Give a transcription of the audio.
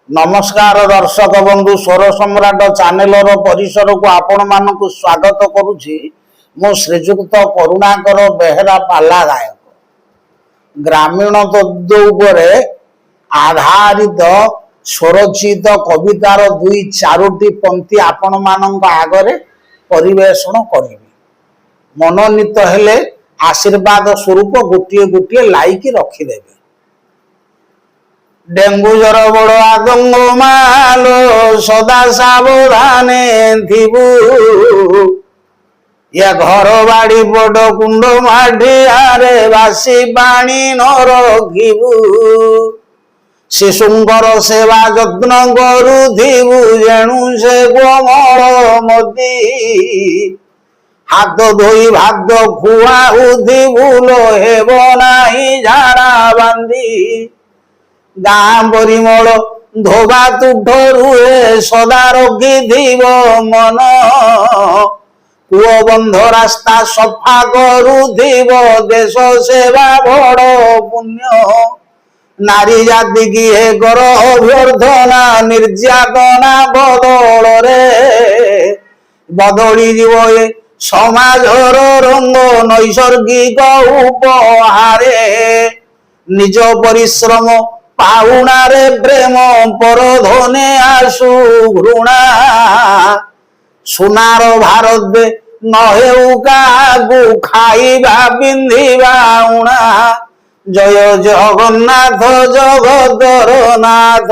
नमस्कार दर्शक बंधु स्वर सम्राट चैनल परिसर को आपण मानक स्वागत करुछि। मो श्रीजुक्त करुणाकर बेहरा पाला गायक ग्रामीण तत्व उपरे आधारित स्वरचित कवितार दुई चारोटी पंक्ति आपण मानक आगरे परिवेषण करिबि। मनोनीत हेले आशीर्वाद स्वरूप गोटे गोटे लाइक रखिदेबे। डेंगू जर बड़ आतंक मालो सदा सावधाने थिबु। या घर बाड़ी बड़ कुंड माठियारे बासी पानी न रखिबु। शिशुंकर सेवा जत्न करुथिबु जेणु से कोमल मती। हाथ धोई भात खुआउथिबु लो हेब नाही झाड़ा बांधी। गाँ परिमल धोबा तुठ रुहे सदा रखिथिब मन। कूओ बंध रास्ता सफा करुथिब देश सेवा बड़ पुण्य। नारी जाति की हे कर अभ्यर्थना निर्यातना बदल रे बदली जीव ए समाजर रंग नैसर्गिक उपहारे। निज परिश्रम पाउणारे प्रेम पर धने आसु घृणा। सुनार भारत न हेउ काहाकु खाइबा पिंधिबा उणा। जय जगन्नाथ जगतर नाथ।